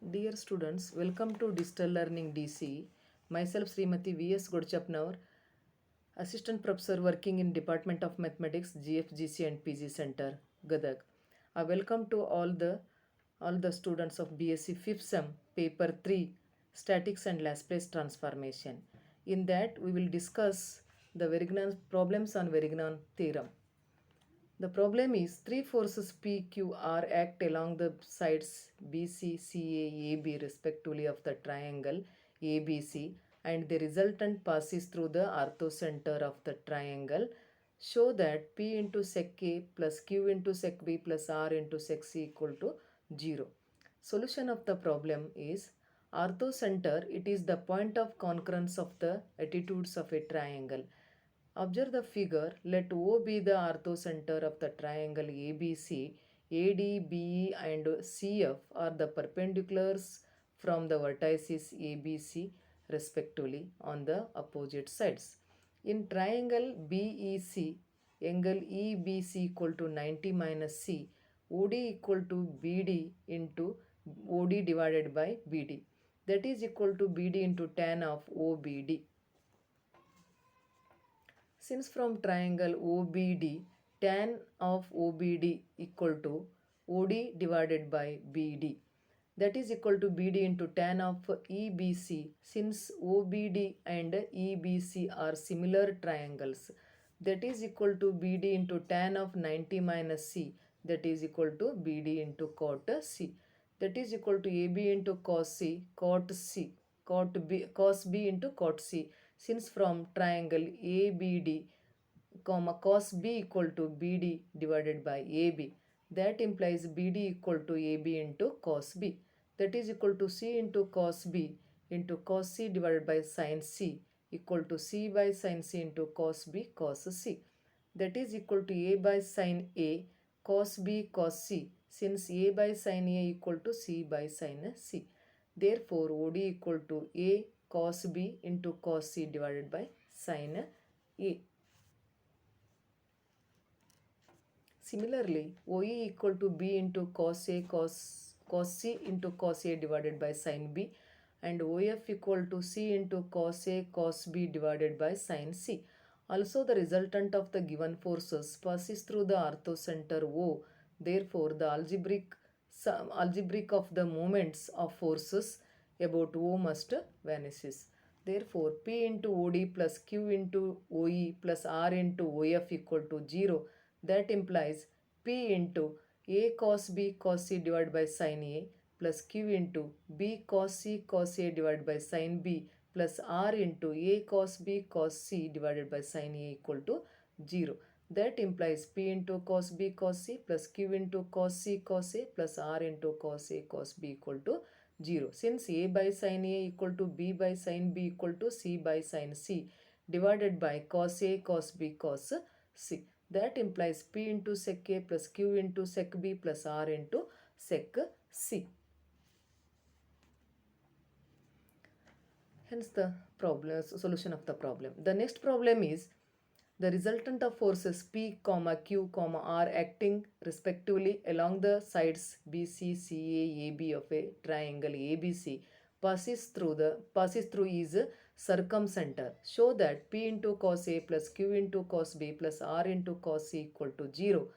Dear students, welcome to Digital Learning DC. Myself Srimati V.S. Godchapnavar, Assistant Professor working in Department of Mathematics, GFGC and PG Center, Gadag. I welcome to all the students of BSc 5th Sem, Paper 3, Statics and Laplace Transformation. In that, we will discuss the Verignan problems on Verignan theorem. The problem is three forces P, Q, R act along the sides BC, CA, AB respectively of the triangle ABC, and the resultant passes through the orthocenter of the triangle. Show that P into sec A plus Q into sec B plus R into sec C equal to 0. Solution of the problem is orthocenter, it is the point of concurrence of the attitudes of a triangle. Observe the figure. Let O be the orthocenter of the triangle ABC. AD, BE and CF are the perpendiculars from the vertices ABC respectively on the opposite sides. In triangle BEC, angle EBC equal to 90 minus C, OD equal to BD into OD divided by BD. That is equal to BD into tan of OBD. Since from triangle OBD, tan of OBD equal to OD divided by BD. That is equal to BD into tan of EBC. Since OBD and EBC are similar triangles, that is equal to BD into tan of 90 minus C. That is equal to BD into cot C. That is equal to AB into cos C, cot C, cot B, cos B into cot C. Since from triangle ABD, cos B equal to BD divided by AB, that implies BD equal to AB into cos B. That is equal to C into cos B into cos C divided by sin C equal to C by sin C into cos B cos C. That is equal to A by sin A cos B cos C, since A by sin A equal to C by sin C. Therefore, OD equal to A cos B into cos C divided by sin A. Similarly, OE equal to B into cos A cos C into cos A divided by sin B, and OF equal to C into cos A cos B divided by sin C. Also, the resultant of the given forces passes through the orthocenter O. Therefore, the algebraic of the moments of forces about O must vanishes. Therefore, P into OD plus Q into OE plus R into OF equal to 0. That implies P into A cos B cos C divided by sin A plus Q into B cos C cos A divided by sin B plus R into A cos B cos C divided by sin A equal to 0. That implies P into cos B cos C plus Q into cos C cos A plus R into cos A cos B equal to 0. Since A by sin A equal to B by sin B equal to C by sin C divided by cos A cos B cos C. That implies P into sec A plus Q into sec B plus R into sec C. Hence the solution of the problem. The next problem is the resultant of forces P, Q, R acting respectively along the sides BC, CA, AB of a triangle ABC passes through is circumcenter. Show that P into cos A plus Q into cos B plus R into cos C equal to 0.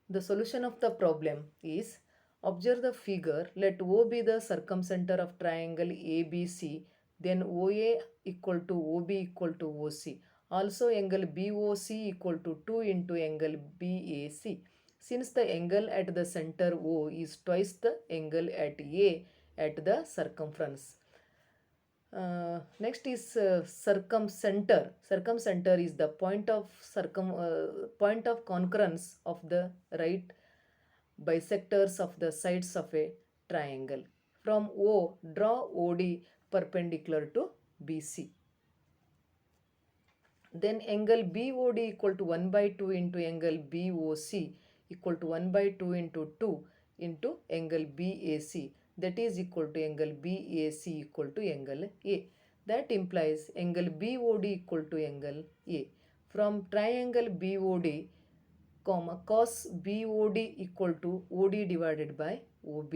The solution of the problem is, observe the figure. Let O be the circumcenter of triangle ABC, then OA equal to OB equal to OC. Also, angle BOC equal to 2 into angle BAC. Since the angle at the center O is twice the angle at A at the circumference. Next is circumcenter. Circumcenter is the point of concurrence of the right bisectors of the sides of a triangle. From O, draw OD perpendicular to BC. Then angle BOD equal to 1 by 2 into angle BOC equal to 1 by 2 into 2 into angle BAC, that is equal to angle BAC equal to angle A. That implies angle BOD equal to angle A. From triangle BOD, cos BOD equal to OD divided by OB,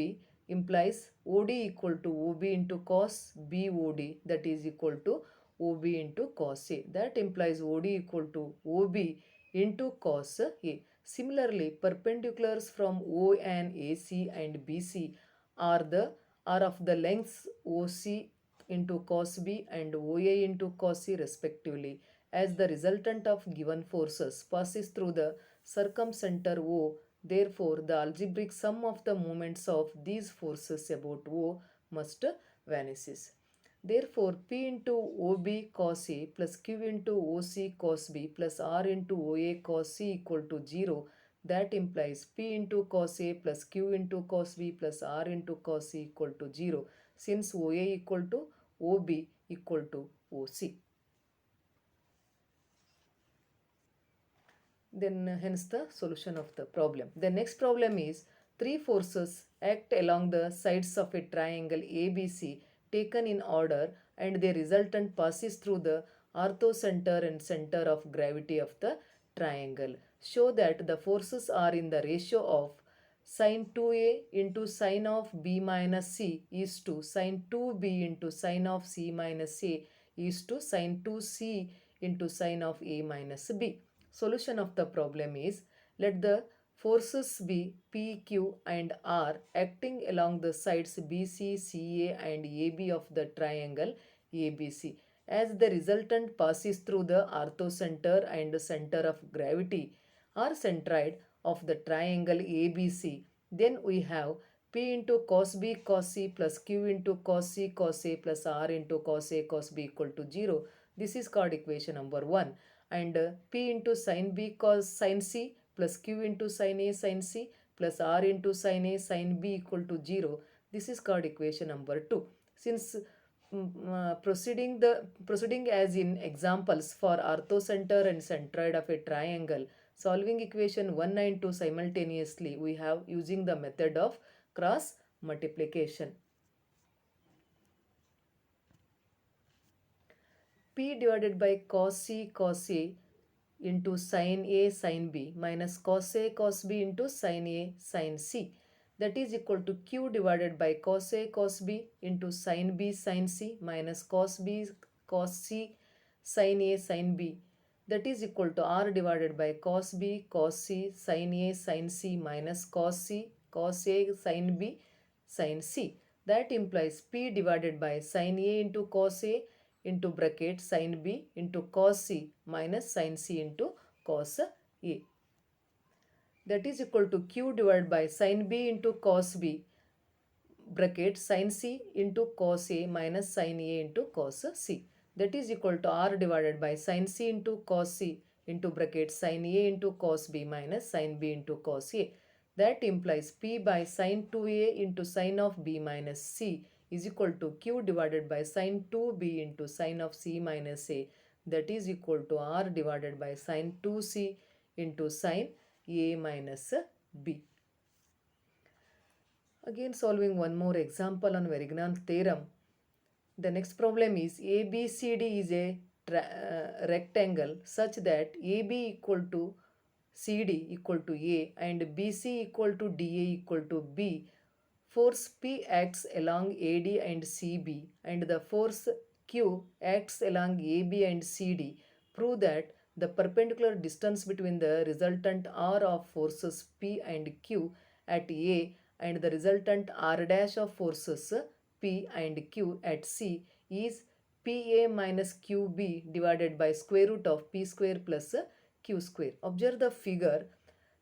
implies OD equal to OB into cos BOD, that is equal to OB into cos A. That implies OD equal to OB into cos A. Similarly, perpendiculars from O and AC and BC are of the lengths OC into cos B and OA into cos C respectively, as the resultant of given forces passes through the circumcenter O. Therefore, the algebraic sum of the moments of these forces about O must vanishes. Therefore, P into OB cos A plus Q into OC cos B plus R into OA cos C equal to 0. That implies P into cos A plus Q into cos B plus R into cos C equal to 0, since OA equal to OB equal to OC. Then hence the solution of the problem. The next problem is three forces act along the sides of a triangle ABC taken in order, and their resultant passes through the orthocenter and center of gravity of the triangle. Show that the forces are in the ratio of sin 2a into sin of b minus c is to sin 2b into sin of c minus a is to sin 2c into sin of a minus b. Solution of the problem is, let the forces be P, Q and R acting along the sides BC, CA and AB of the triangle ABC. As the resultant passes through the orthocenter and center of gravity or centroid of the triangle ABC, then we have P into cos B cos C plus Q into cos C cos A plus R into cos A cos B equal to 0. This is called equation number 1. And P into sin B cos sin C plus Q into sin A sin C plus R into sin A sin B equal to 0. This is called equation number 2. Since proceeding as in examples for orthocenter and centroid of a triangle, solving equation 1 and 2 simultaneously, we have using the method of cross multiplication. P divided by cos C cos A into sin A sin B minus cos A cos B into sin A sin C, that is equal to Q divided by cos A cos B into sin B sin C minus cos B cos C sin A sin B, that is equal to R divided by cos B cos C sin A sin C minus cos C cos A sin B sin C. That implies P divided by sin A into cos A into bracket sin B into cos C minus sin C into cos A, that is equal to Q divided by sin B into cos B bracket sin C into cos A minus sin A into cos C, that is equal to R divided by sin C into cos C into bracket sin A into cos B minus sin B into cos A. That implies P by sin 2A into sin of B minus C is equal to Q divided by sin 2B into sin of C minus A, that is equal to R divided by sin 2C into sin A minus B. Again solving one more example on Varignon's theorem. The next problem is ABCD is a rectangle such that AB equal to CD equal to A and BC equal to DA equal to B. Force P acts along AD and CB and the force Q acts along AB and CD. Prove that the perpendicular distance between the resultant R of forces P and Q at A and the resultant R dash of forces P and Q at C is PA minus QB divided by square root of P square plus Q square. Observe the figure.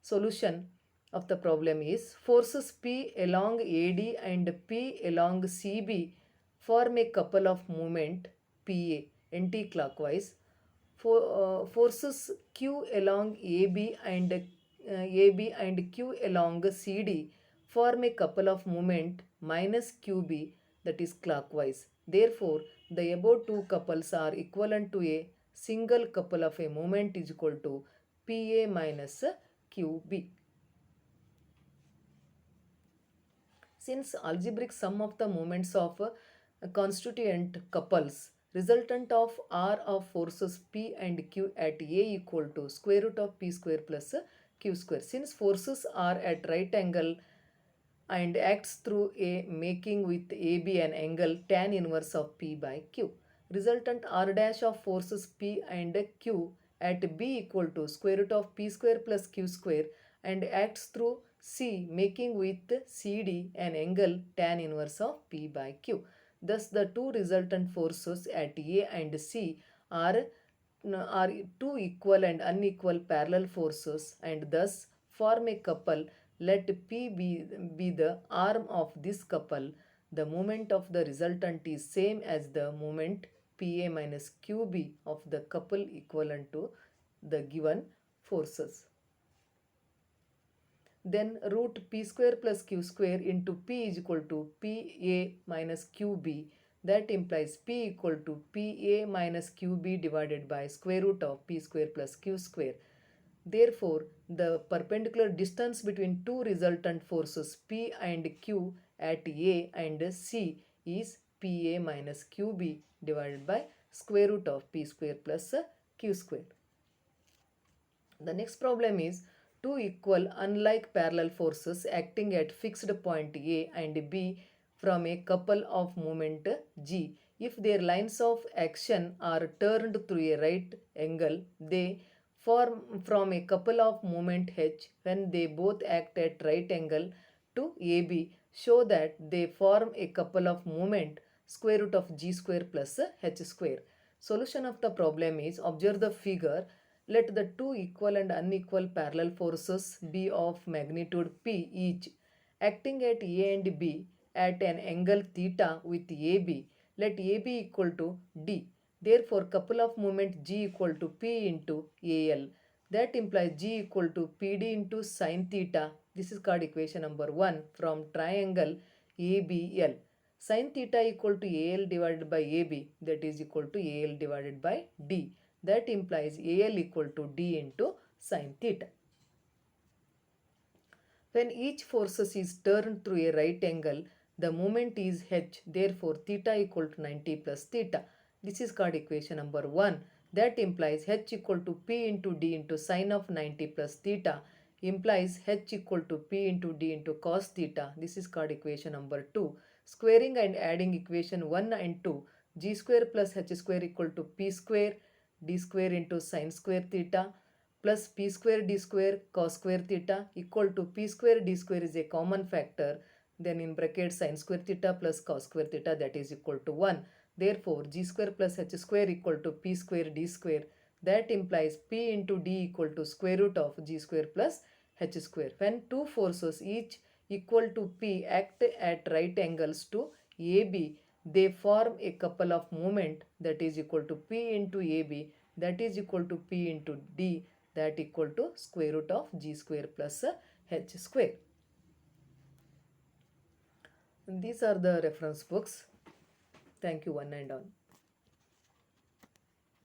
Solution of the problem is forces P along AD and P along CB form a couple of moment PA anti-clockwise. Forces Q along AB and Q along CD form a couple of moment minus QB, that is clockwise. Therefore, the above two couples are equivalent to a single couple of a moment is equal to PA minus QB. Since algebraic sum of the moments of constituent couples, resultant of R of forces P and Q at A equal to square root of P square plus Q square. Since forces are at right angle and acts through a making with AB an angle tan inverse of P by Q. Resultant R dash of forces P and Q at B equal to square root of P square plus Q square and acts through C making with CD an angle tan inverse of P by Q. Thus the two resultant forces at A and C are are two equal and unequal parallel forces and thus form a couple. Let P be the arm of this couple. The moment of the resultant is same as the moment Pa minus Qb of the couple equivalent to the given forces. Then root P square plus Q square into P is equal to Pa minus Qb. That implies P equal to Pa minus Qb divided by square root of P square plus Q square. Therefore, the perpendicular distance between two resultant forces P and Q at A and C is Pa minus Qb divided by square root of P square plus Q square. The next problem is two equal unlike parallel forces acting at fixed point A and B from a couple of moment G. If their lines of action are turned through a right angle, they form from a couple of moment H when they both act at right angle to AB. Show that they form a couple of moment square root of G square plus H square. Solution of the problem is observe the figure. Let the two equal and unequal parallel forces be of magnitude P each acting at A and B at an angle theta with AB. Let AB equal to D. Therefore, couple of moment G equal to P into AL. That implies G equal to PD into sine theta. This is called equation number 1 from triangle ABL. Sine theta equal to AL divided by AB, that is equal to AL divided by D. That implies AL equal to D into sine theta. When each forces is turned through a right angle, the moment is H. Therefore, theta equal to 90 plus theta. This is called equation number 1. That implies H equal to P into D into sine of 90 plus theta implies H equal to P into D into cos theta. This is called equation number 2. Squaring and adding equation 1 and 2, G square plus H square equal to P square D square into sine square theta plus P square D square cos square theta equal to P square D square is a common factor. Then in bracket sine square theta plus cos square theta, that is equal to 1. Therefore, G square plus H square equal to P square D square. That implies P into D equal to square root of G square plus H square. When two forces each equal to P act at right angles to AB, they form a couple of moment that is equal to P into AB, that is equal to P into D, that equal to square root of G square plus H square. And these are the reference books. Thank you one and all.